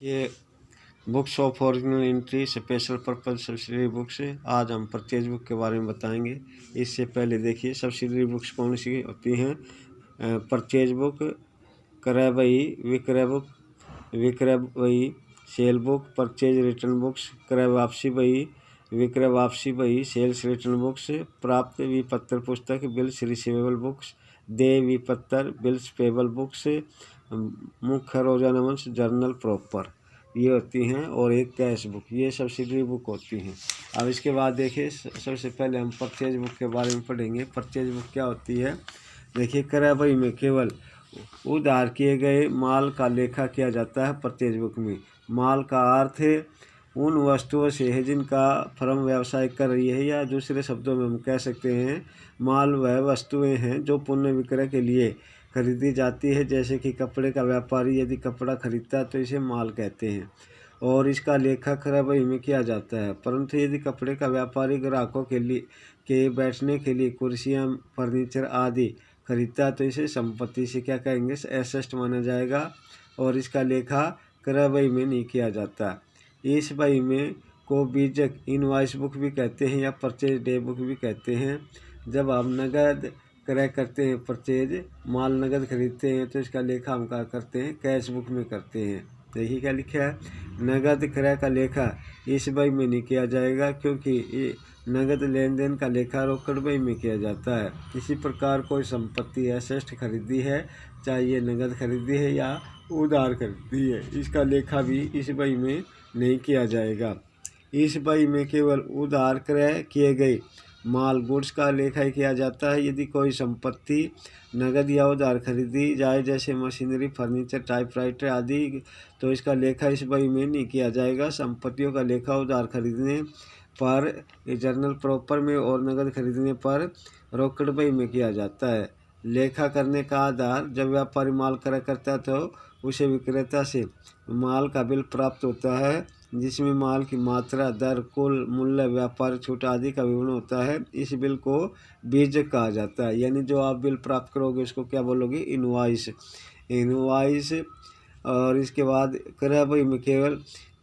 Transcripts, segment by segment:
ये books of original entry special purpose subsidiary books. आज हम परचेज बुक के बारे में बताएंगे। इससे पहले देखिए सब्सिडरी बुक्स कौन सी होती हैं। परचेज बुक, क्रय बही, विक्रय बुक, विक्रय बही, cell book, purchase return books, क्रय वापसी बही, विक्रय वापसी बही, सेल्स रिटर्न बुक्स, प्राप्त विपत्र पुस्तक, बिल्स रिसीवेबल बुक्स, देय विपत्र, बिल्स पेबल बुक्स, मुख्य रोजाना वंश, जर्नल प्रॉपर, ये होती हैं। और एक कैश बुक, ये सब्सिडरी बुक होती हैं। अब इसके बाद देखिए सबसे पहले हम परचेज बुक के बारे में पढ़ेंगे। परचेज बुक क्या होती है। देखिए क्रय बही में केवल उधार किए गए माल का लेखा किया जाता है। परचेज बुक में माल का अर्थ है उन वस्तुओं से है जिनका फर्म व्यवसाय कर रही है, या दूसरे शब्दों में हम कह सकते हैं माल वह वस्तुएं हैं जो पुनः विक्रय के लिए खरीदी जाती है। जैसे कि कपड़े का व्यापारी यदि कपड़ा खरीदता है तो इसे माल कहते हैं और इसका लेखा क्रय बही में किया जाता है। परंतु यदि कपड़े का व्यापारी ग्राहकों के बैठने के लिए कुर्सियाँ, फर्नीचर आदि खरीदता है तो इसे संपत्ति से क्या कहेंगे, एसेट माना जाएगा और इसका लेखा क्रय बही में नहीं किया जाता। इस बही में को बीजक इनवॉइस बुक भी कहते हैं या परचेज डे बुक भी कहते हैं। जब हम नगद क्रय करते हैं, परचेज माल नगद खरीदते हैं तो इसका लेखा हम क्या करते हैं, कैश बुक में करते हैं। देखिए क्या लिखा है, नगद क्रय का लेखा इस बही में नहीं किया जाएगा क्योंकि नगद लेन देन का लेखा रोकड़ बही में किया जाता है। इसी प्रकार कोई संपत्ति एसेट खरीदी है, चाहे ये नगद खरीदी है या उधार खरीदी है, इसका लेखा भी इस बही में नहीं किया जाएगा। इस बही में केवल उधार क्रय किए गए माल गुड्स का लेखा ही किया जाता है। यदि कोई संपत्ति नगद या उधार खरीदी जाए जैसे मशीनरी, फर्नीचर, टाइपराइटर आदि, तो इसका लेखा इस बही में नहीं किया जाएगा। संपत्तियों का लेखा उधार खरीदने पर जर्नल प्रॉपर में और नगद खरीदने पर रोकड़ बही में किया जाता है। लेखा करने का आधार, जब व्यापारी माल क्रय करता है तो उसे विक्रेता से माल का बिल प्राप्त होता है जिसमें माल की मात्रा, दर, कुल मूल्य, व्यापार छूट आदि का विवरण होता है। इस बिल को बीजक कहा जाता है। यानी जो आप बिल प्राप्त करोगे उसको क्या बोलोगे, इनवॉइस। इनवॉइस। और इसके बाद क्रय बही में केवल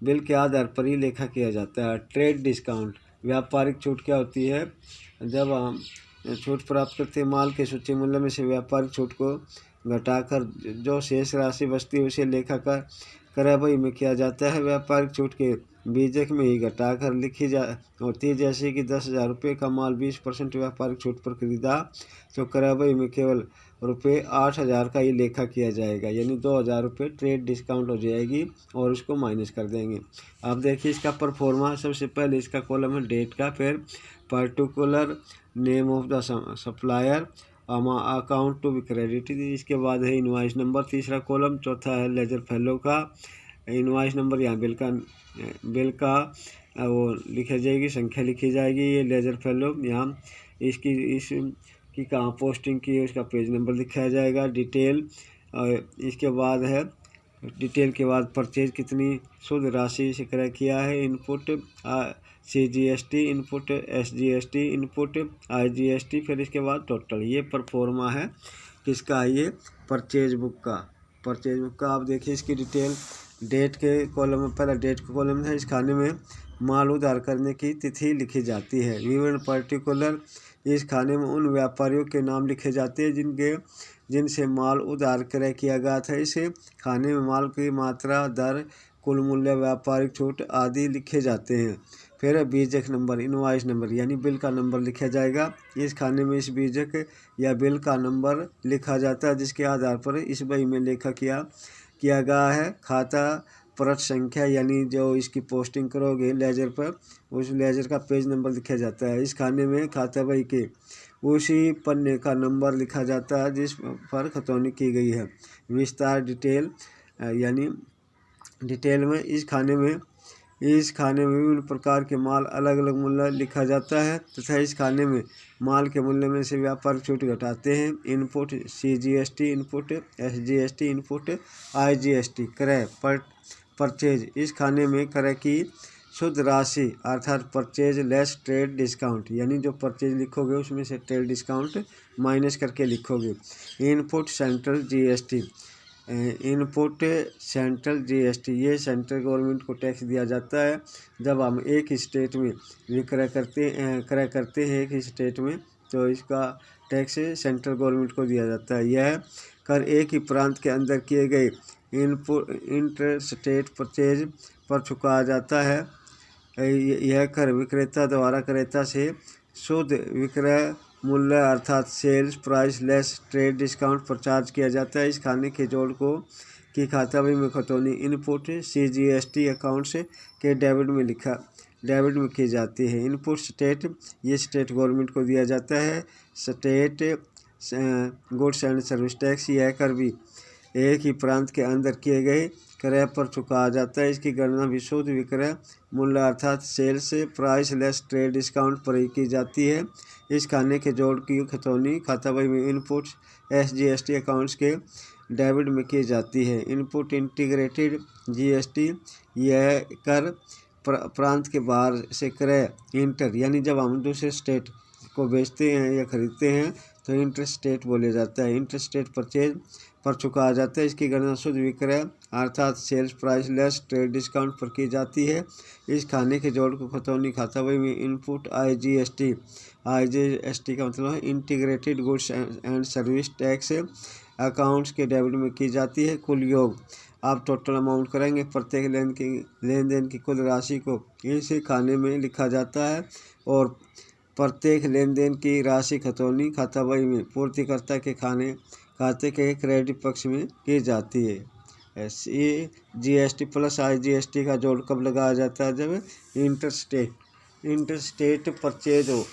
बिल के आधार पर ही लेखा किया जाता है। ट्रेड डिस्काउंट, व्यापारिक छूट क्या होती है, जब हम छूट प्राप्त करते हैं माल के सूची मूल्य में से व्यापारिक छूट को घटाकर जो शेष राशि बचती है उसे लेखा का क्रय बही में किया जाता है। व्यापारिक छूट के बीजक में ही घटाकर लिखी जा होती है। जैसे कि 10,000 रुपये का माल 20% व्यापारिक छूट पर खरीदा तो क्रय बही में केवल रुपये 8,000 का ही लेखा किया जाएगा, यानी 2,000 रुपये ट्रेड डिस्काउंट हो जाएगी और उसको माइनस कर देंगे। अब देखिए इसका परफॉर्मा, सबसे पहले इसका कॉलम है डेट का, फिर particular name of the supplier, account to be credited, इसके बाद है इनवॉइस नंबर तीसरा कॉलम, चौथा है लेजर फेलो का इनवॉइस नंबर, यहाँ बिल का वो लिखी जाएगी, संख्या लिखी जाएगी, ये लेजर फेलो, यहाँ इसकी कहाँ पोस्टिंग की है उसका पेज नंबर लिखा जाएगा। डिटेल, इसके बाद है डिटेल के बाद परचेज कितनी शुद्ध राशि से क्रय किया है, input CGST, input SGST, input IGST, फिर इसके बाद टोटल। ये परफॉर्मा है किसका, ये परचेज बुक का। परचेज बुक का आप देखिए इसकी डिटेल, डेट के कॉलम में पहला डेट का कॉलम है, इस खाने में माल उधार करने की तिथि लिखी जाती है। विवरण पर्टिकुलर, इस खाने में उन व्यापारियों के नाम लिखे जाते हैं जिनसे माल उधार क्रय किया गया था। इसे खाने में माल की मात्रा, दर, कुल मूल्य, व्यापारिक छूट आदि लिखे जाते हैं। फिर बीजक नंबर, इनवॉइस नंबर, यानी बिल का नंबर लिखा जाएगा। इस खाने में इस बीजक या बिल का नंबर लिखा जाता है जिसके आधार पर इस बही में लेखा किया गया है। खाता प्रत संख्या, यानी जो इसकी पोस्टिंग करोगे लेजर पर, उस लेजर का पेज नंबर लिखा जाता है। इस खाने में खाता बही के उसी पन्ने का नंबर लिखा जाता है जिस पर खतौनी की गई है। विस्तार, डिटेल, यानी डिटेल में इस खाने में विभिन्न प्रकार के माल अलग अलग मूल्य लिखा जाता है तथा इस खाने में माल के मूल्य में से व्यापारिक छूट घटाते हैं। Input CGST, input SGST, input IGST। क्रय परचेज, इस खाने में क्रय की शुद्ध राशि अर्थात परचेज लेस ट्रेड डिस्काउंट, यानी जो परचेज लिखोगे उसमें से ट्रेड डिस्काउंट माइनस करके लिखोगे। Input central GST, input central GST, ये सेंट्रल गवर्नमेंट को टैक्स दिया जाता है जब हम एक स्टेट में क्रय करते हैं एक स्टेट में, तो इसका टैक्स सेंट्रल गवर्नमेंट को दिया जाता है। यह कर एक ही प्रांत के अंदर किए गए इनपुट इंटर स्टेट परचेज पर चुकाया जाता है। यह कर विक्रेता द्वारा क्रेता से शुद्ध विक्रय मूल्य अर्थात sales price less trade discount पर चार्ज किया जाता है। इस खाने के जोड़ को की खाता बही में खतौनी इनपुट CGST अकाउंट से के डेबिट में की जाती है। इनपुट स्टेट, ये स्टेट गवर्नमेंट को दिया जाता है। State goods and service tax, यह कर भी एक ही प्रांत के अंदर किए गए क्रय पर चुकाया जाता है। इसकी गणना भी शुद्ध विक्रय मूल्य अर्थात sales price less trade discount पर ही की जाती है। इस खाने के जोड़ की खतौनी खाता बही में इनपुट SGST अकाउंट्स के डेबिट में की जाती है। इनपुट इंटीग्रेटेड GST, यह कर प्रांत के बाहर से क्रय इंटर, यानी जब हम दूसरे स्टेट को बेचते हैं या खरीदते हैं तो इंटर स्टेट बोले जाता है। इंटर स्टेट परचेज पर चुकाया जाता है। इसकी गणना शुद्ध विक्रय अर्थात sales price less trade discount पर की जाती है। इस खाने के जोड़ को खतौनी खाता बही में इनपुट IGST का मतलब है integrated goods and service tax accounts के डेबिट में की जाती है। कुल योग आप टोटल अमाउंट करेंगे, प्रत्येक लेन देन की कुल राशि को इसी खाने में लिखा जाता है और प्रत्येक लेन देन की राशि खतौनी खाता बही में पूर्तिकर्ता के खाते के क्रेडिट पक्ष में की जाती है। GST प्लस IGST का जोड़ कब लगाया जाता है? जब इंटर स्टेट परचेज हो।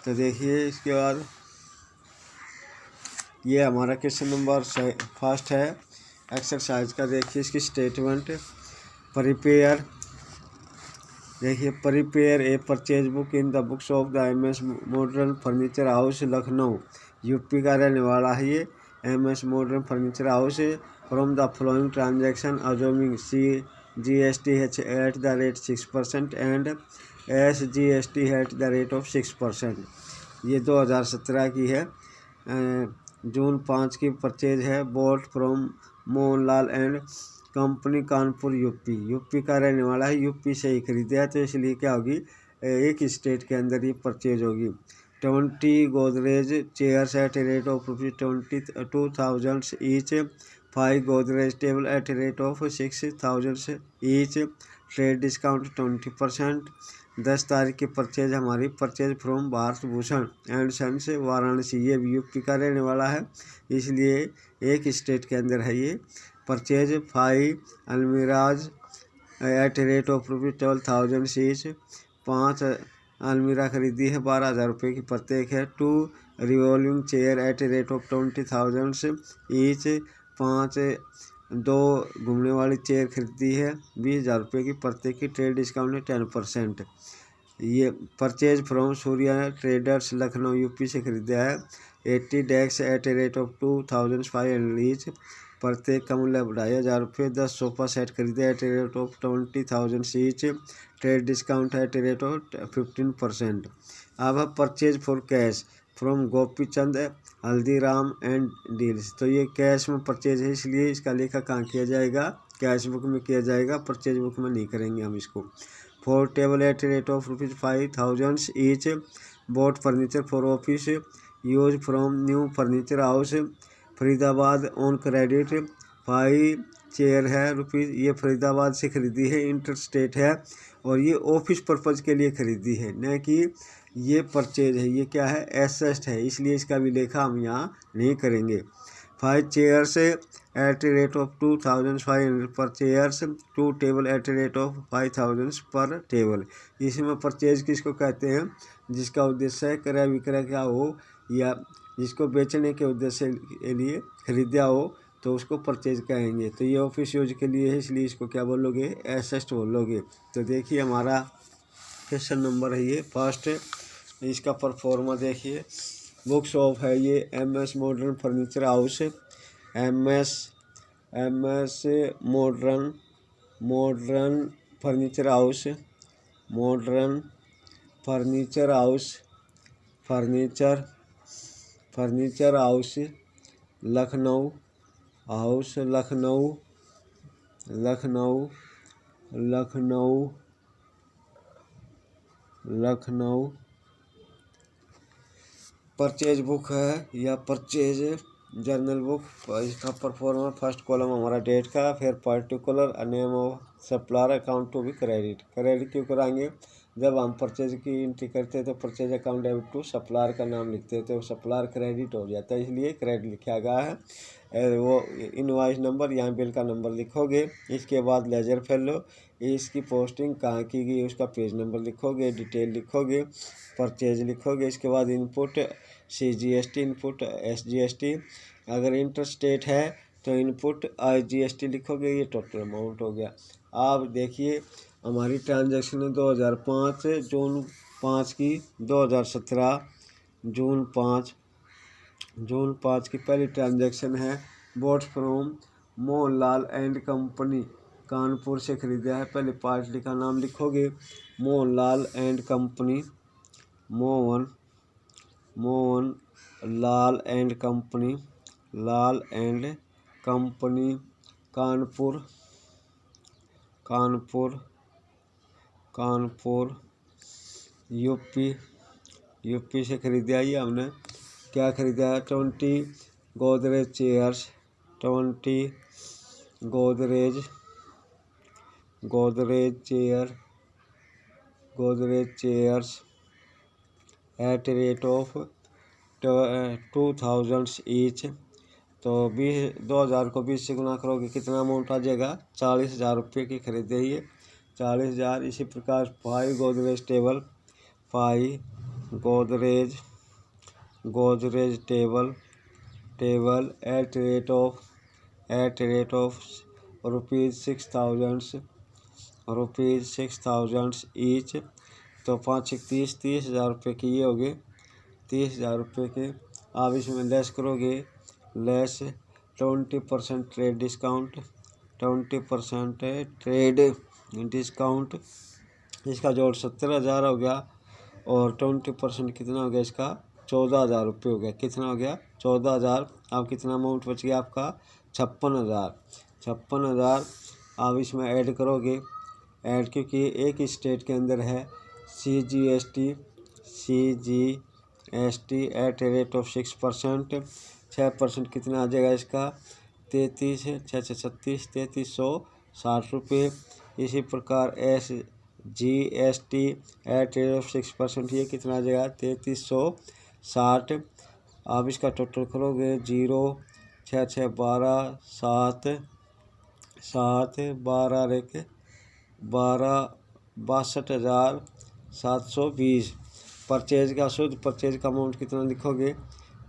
तो देखिए इसके बाद ये हमारा क्वेश्चन नंबर फर्स्ट है एक्सरसाइज का। देखिए इसकी स्टेटमेंट प्रिपेयर, देखिए prepare a purchase book in the books of the MS modern furniture house Lucknow. UP का रहने वाला है ये। MS modern furniture house from the following transaction assuming CGST at the rate 6% and SGST at the rate of 6%। ये 2017 की है, जून 5 की purchase है। Boat from Mohanlal and company Kanpur UP का रहने वाला है, यूपी से ही खरीदा है तो इसलिए क्या होगी, एक स्टेट के अंदर ही परचेज होगी। 20 Godrej chairs at a rate of ₹22,000 each. 5 Godrej table at a rate of 6,000 each. Trade discount 20%। 10 तारीख की परचेज हमारी purchase from Bharat Bhushan and sons Varanasi, ये भी यूपी का रहने वाला है इसलिए एक स्टेट के अंदर है ये। Purchase 5 almirahs at a rate of ₹12,000 each. 5 अलमीरा खरीदी है, 12,000 रुपये की प्रत्येक है। 2 revolving chair at a rate of 20,000 each. 2 घूमने वाली चेयर खरीदी है, 20,000 रुपये की प्रत्येक की। ट्रेड डिस्काउंट है 10%। ये purchase from Surya traders Lucknow UP से खरीदा है। 80 desk at a rate of 2,500 each. प्रत्येक का मूल्य 2,500 रुपये। 10 सोफा सेट खरीदे at a rate of 20,000 each. Trade discount at a rate of 15%। अब है purchase for cash from Gopi Chand Haldiram and deals. तो ये कैश में परचेज है इसलिए इसका लेखा कहाँ किया जाएगा, कैश बुक में किया जाएगा, परचेज बुक में नहीं करेंगे हम इसको। 4 table at a rate of ₹5,000 each. Bought furniture for office use from new furniture house Faridabad on credit. 5 chair है रुपीज़, ये फरीदाबाद से खरीदी है, इंटर स्टेट है और ये ऑफिस पर्पज़ के लिए खरीदी है, न कि ये परचेज है, ये क्या है, एसेट है, इसलिए इसका भी लेखा हम यहाँ नहीं करेंगे। 5 chairs at a rate of 2,500 per chairs. 2 table at a rate of 5,000 per table. इसमें परचेज किसको कहते हैं, जिसका उद्देश्य क्रय विक्रय क्या हो या जिसको बेचने के उद्देश्य के लिए खरीदा हो तो उसको परचेज कहेंगे। तो ये ऑफिस यूज के लिए है इसलिए इसको क्या बोलोगे, एसेट बोलोगे। तो देखिए हमारा क्वेश्चन नंबर है ये फर्स्ट, इसका परफॉर्मा देखिए। बुक्स ऑफ है ये MS modern furniture house, MS modern furniture house, modern furniture house Lucknow house Lucknow Lucknow Lucknow Lucknow. Purchase book है या परचेज जर्नल बुक। इसका परफॉर्मा फर्स्ट कॉलम हमारा डेट का, फिर particular name of supplier account to be credit. Credit क्यों कराएंगे? जब हम परचेज की एंट्री करते हैं तो purchase account debit to supplier का नाम लिखते हैं, तो सप्लायर क्रेडिट हो जाता है, इसलिए क्रेडिट लिखा गया है। वो इनवॉइस नंबर यहाँ बिल का नंबर लिखोगे। इसके बाद लेजर फेलो, इसकी पोस्टिंग कहाँ की गई उसका पेज नंबर लिखोगे, डिटेल लिखोगे, परचेज लिखोगे। इसके बाद इनपुट CGST, इनपुट SGST। अगर इंटर स्टेट है तो इनपुट IGST लिखोगे। ये टोटल अमाउंट हो गया। आप देखिए हमारी ट्रांजैक्शन है 2005 जून 5 की 2017 जून 5 की पहली ट्रांजैक्शन है। Boat from Mohanlal and company, Kanpur से खरीदा है। पहले पार्टी का नाम लिखोगे, Mohanlal and company, Mohan Lal and company, Lal and company, Kanpur UP से खरीदा। ये हमने क्या खरीदा है? 20 Godrej chairs, 20 Godrej chairs at rate of 2000 each. तो 2000 को 20 से गुना करोगे कितना अमाउंट आ जाएगा? 40,000 रुपये की खरीदी है ये, 40,000। इसी प्रकार 5 Godrej table, 5 Godrej table at rate of ₹6,000 each. तो 5 30,000 रुपये की ये हो गए, 30,000 रुपये के। आप इसमें लेस करोगे, less 20% trade discount, 20% trade discount. इसका जोड़ 70,000 हो गया और 20% कितना हो गया इसका? 14,000 रुपये हो गया। कितना हो गया? 14,000। अब कितना अमाउंट बच गया आपका? 56,000। आप इसमें ऐड करोगे, ऐड क्योंकि एक स्टेट के अंदर है। CGST एट रेट ऑफ 6%, 6% कितना आ जाएगा इसका? 33,660 रुपये। इसी प्रकार SGST एट रेट ऑफ 6%, ये कितना आ जाएगा? 3360। आप इसका टोटल करोगे 0 6 6 12 7 12 रेके 62,720। परचेज का शुद्ध परचेज का अमाउंट कितना लिखोगे?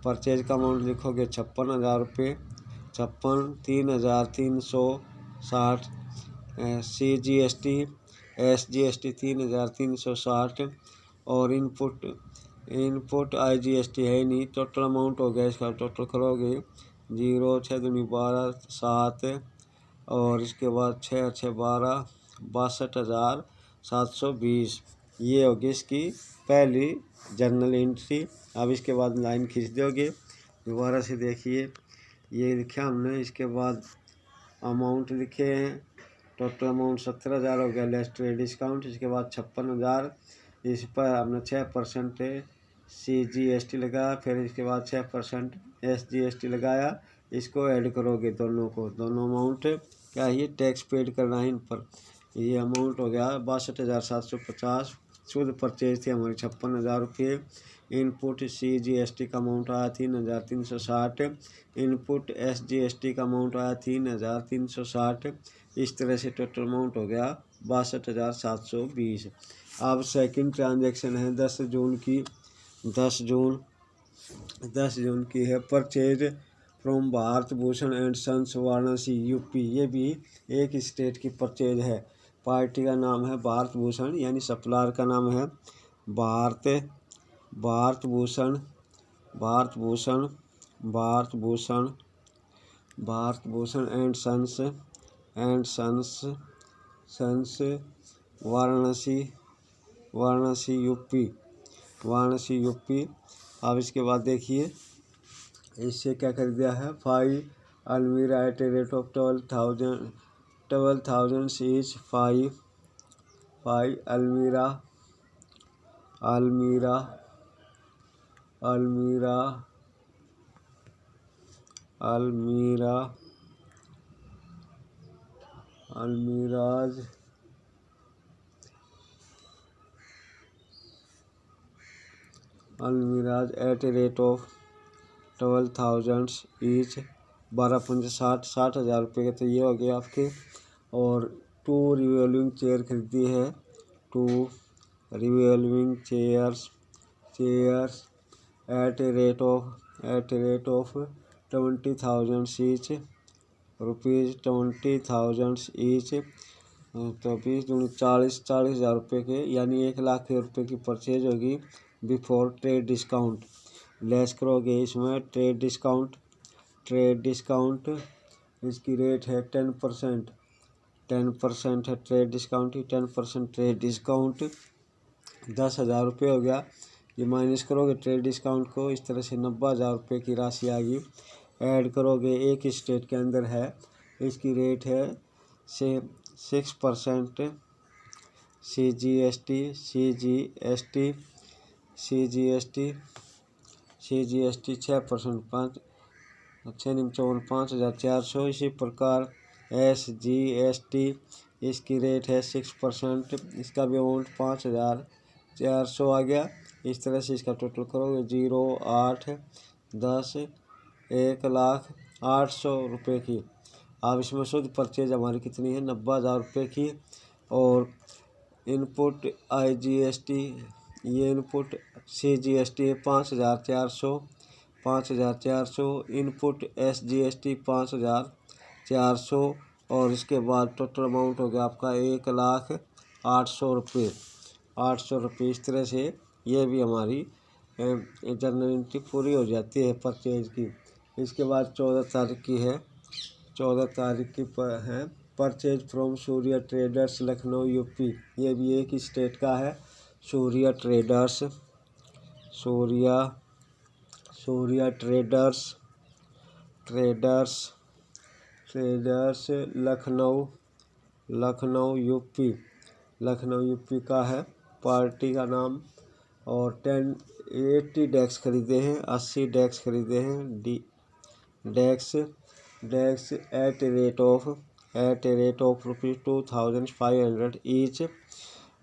परचेज का अमाउंट लिखोगे 56,000 रुपये, 53,360। CGST SGST 3,360 और इनपुट IGST है ही नहीं। टोटल अमाउंट हो गया इसका, टोटल करोगे 0 6 दूनी 12 7 और इसके बाद 6 6 12 62,720। ये होगी इसकी पहली जर्नल एंट्री। अब इसके बाद लाइन खींच दोगे, दोबारा से देखिए ये लिखा हमने। इसके बाद अमाउंट लिखे हैं, टोटल अमाउंट 70,000 हो गया लेस ट्रेड डिस्काउंट। इसके बाद 56,000, इस पर हमने 6% CGST लगाया, फिर इसके बाद 6% SGST लगाया। इसको ऐड करोगे दोनों को, दोनों अमाउंट क्या है? टैक्स पेड करना है इन पर। ये अमाउंट हो गया 62,750। शुद्ध परचेज थी हमारी 56,000 रुपये। इनपुट CGST का अमाउंट आया 3,360। इनपुट SGST का अमाउंट आया 3,360। इस तरह से टोटल अमाउंट हो गया 62,720। अब सेकंड ट्रांजैक्शन है 10 जून की। 10 जून की है। Purchase from Bharat Bhushan and sons Varanasi UP. ये भी एक स्टेट की परचेज है। पार्टी का नाम है भारत भूषण, यानी सप्लायर का नाम है Bharat Bhushan and sons Varanasi UP. अब इसके बाद देखिए इससे क्या खरीदा है? 5 Almira at a rate of 12,000 each. 5 Almiras at a rate of 12,000 each. 12,50 60,000 रुपये के तो ये हो गए आपके। और 2 रिवॉल्विंग चेयर खरीदी है। 2 revolving chairs at a rate of 20,000 each rupees 20,000 each. तो 40,000 रुपये के, यानी 1,00,000 रुपये की परचेज होगी बिफोर ट्रेड डिस्काउंट। लेस करोगे इसमें ट्रेड डिस्काउंट इसकी रेट है 10%। 10% है ट्रेड डिस्काउंट की। 10% ट्रेड डिस्काउंट 10,000 रुपये हो गया। ये माइनस करोगे ट्रेड डिस्काउंट को, इस तरह से 90,000 रुपये की राशि आ गई। ऐड करोगे, एक स्टेट के अंदर है, इसकी रेट है से 6% CGST 6%, 5,400। इसी प्रकार SGST इसकी रेट है 6%, इसका भी अमाउंट 5,400 आ गया। इस तरह से इसका टोटल करोगे 0 8 10 1,08,000 रुपये की। अब इसमें शुद्ध परचेज हमारी कितनी है? 90,000 रुपये की। और इनपुट IGST, ये इनपुट CGST है 5,400। Input SGST 5,400। और इसके बाद टोटल अमाउंट हो गया आपका 1,08,000 रुपये। 800 रुपये। इस तरह से ये भी हमारी जर्नल एंट्री पूरी हो जाती है परचेज की। इसके बाद 14 तारीख की है। 14 तारीख की है purchase from Surya traders Lucknow UP। ये भी एक ही स्टेट का है। सूर्या ट्रेडर्स लखनऊ UP का है पार्टी का नाम। और 80 डेक्स खरीदे हैं, 80 डेक्स खरीदे हैं। Desks at a rate of rupees 2,500 each.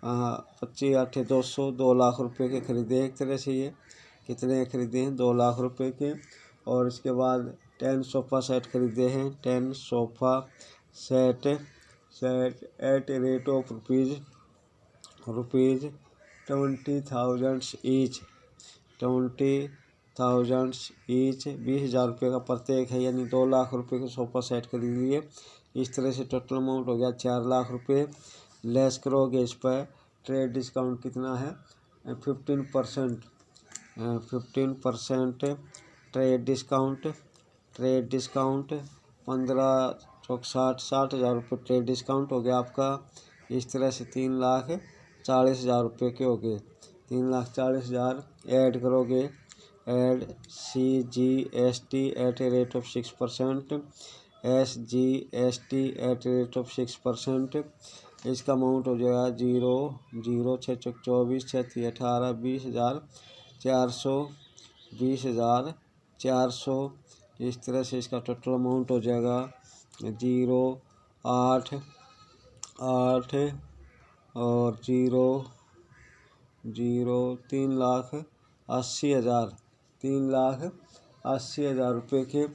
25 8 200, 2 lakh रुपये के खरीदे। एक तरह से ये कितने खरीदे हैं? 2 लाख रुपये के। और इसके बाद 10 सोफ़ा सेट खरीदे हैं। 10 sofa set at a rate of rupees 20,000 each. 20,000 each 20,000 रुपये का प्रत्येक है, यानी 2 लाख रुपये के सोफ़ा सेट खरीद लिए। इस तरह से टोटल अमाउंट हो गया 4 लाख रुपये। लेस करोगे इस पर ट्रेड डिस्काउंट कितना है? 15%। 15% ट्रेड डिस्काउंट 15 चौक 60,000 रुपये ट्रेड डिस्काउंट हो गया आपका। इस तरह से 3,40,000 रुपये के हो गए। 3,40,000 ऐड करोगे। Add CGST at a rate of 6%, SGST at a rate of 6%। इसका अमाउंट हो जाएगा 0 0 6 चौक 24 6 3 18 20,400 20,400। इस तरह से इसका टोटल अमाउंट हो जाएगा 0 8 8 और 0 0 3,80,000 3,80,000 रुपये के।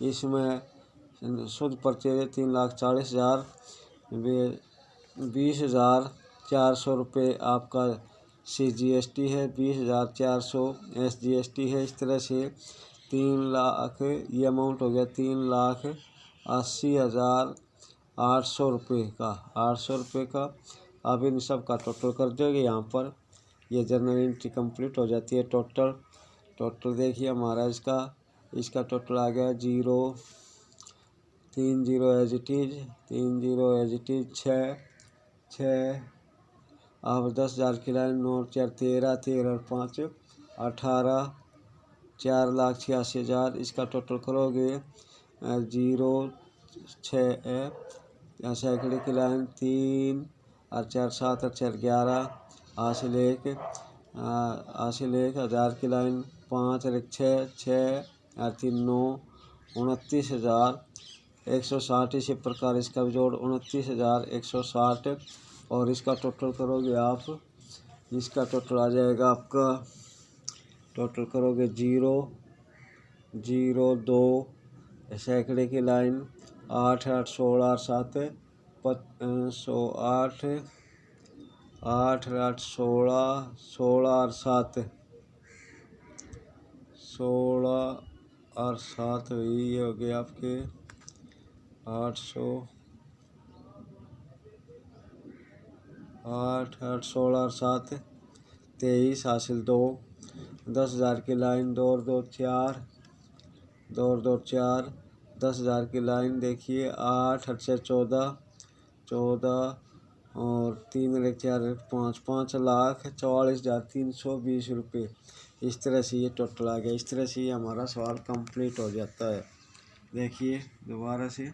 इसमें शुद्ध परचेज 3,40,000। 20,400 रुपये आपका CGST है। 20,400 SGST है। इस तरह से 3 लाख ये अमाउंट हो गया 3,80,800 रुपये का। 800 रुपये का। अब इन सब का टोटल कर दोगे यहाँ पर, ये जर्नल एंट्री कंप्लीट हो जाती है। टोटल देखिए हमारा इसका टोटल आ गया 0 30 एज इट इज़ 6। अब 10,000 की लाइन 9 4 13 13 और 5 18 4,86,000। इसका टोटल करोगे 0 6 सैकड़े की लाइन 3 और 4 7 और 4 11 हासिल 1 हज़ार की लाइन 5 और 1 6 6 और 3 9 29,160। इसी प्रकार इसका भी जोड़ 29,160 और इसका टोटल करोगे आप, इसका टोटल आ जाएगा आपका, टोटल करोगे 0 0 2 सैकड़े की लाइन 8 8 16 और 7 8 8 8 16 16 और 7 16 और 7 ये हो गए आपके 800 8 8 16 और 7 23 हासिल 2 10,000 की लाइन 2 और 2 4 2 और 2 4 10,000 की लाइन देखिए 8 8 6 14 14 और 3 और 1 4 5 5,44,320 रुपये। इस तरह से ये टोटल आ गया। इस तरह से ये हमारा सवाल कंप्लीट हो जाता है। देखिए दोबारा से।